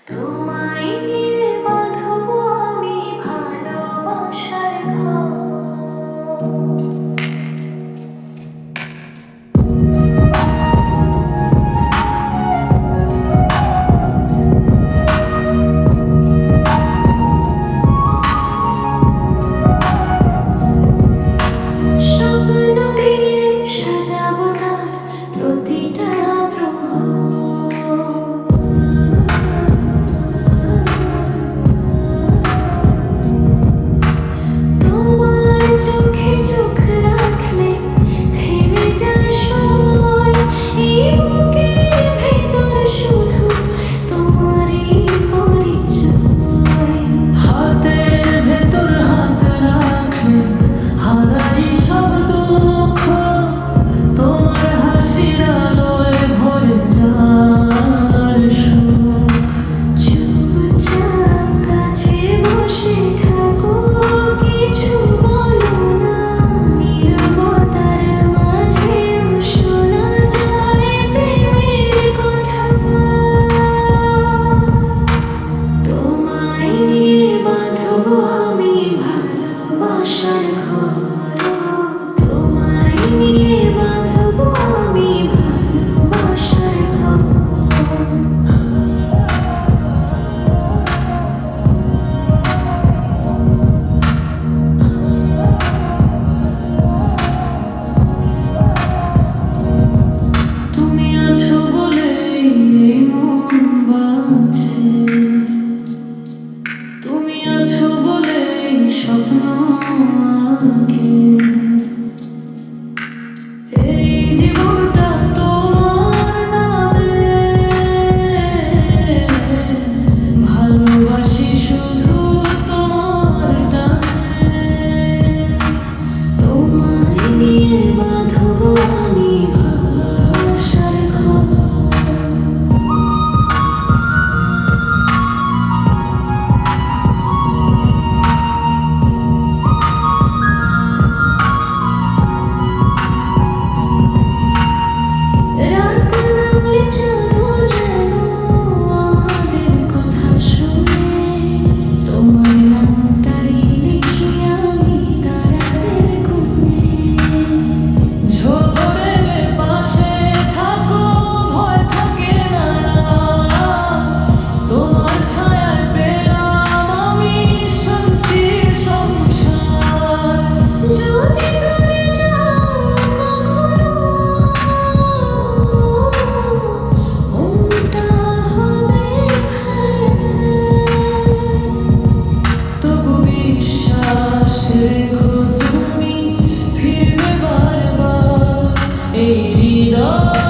তোমায় নিয়ে বাঁধবো আমি ভালোবাসার ঘর। স্বপ্ন দিয়ে সাজাবো তার প্রতিটা তোমার চোখে চোখ রাখলে থেমে যায় সময়। এই বুকের ভেতর শুধু তোমারই পরিচয়। হাতের ভেতর হাত রাখলে হারাই সব দুঃখ, তোমার হাসির আলোয় ভরে যার সুখ। চুপচাপ কাছে বসে থাকো, কিছু বলো না। নীরবতার মাঝেও শোনা যায় প্রেমের কথা। তোমায় নিয়ে বাঁধবো আমি ভালোবাসার ঘর। তোমায় নিয়ে বাঁধবো আমি ভালোবাসার ঘর। তুমি আছো বলেই এই মন বাঁচে, তুমি আছো বলেই স্বপ্ন আঁকে। এই জীবনটা তোমার নামে, ভালোবাসি শুধু তোমার টানে। তোমায় নিয়ে বাঁধবো আমি ভালোবাসার ঘর। রাত নামলে জানো যেন আমাদের কথা শুনে। তোমার নামটাই লিখি আমি তারাদের কোণে। ঝরে পাশে থাকো, ভয় থাকে না। তোমার ছায়ায় পেলাম আমি শান্তির সংসার। যদি দূরে যাও কখনো, মনটা হবে ভার। তবু বিশ্বাস রেখো তুমি ফিরবে বারবার এই হৃদয়।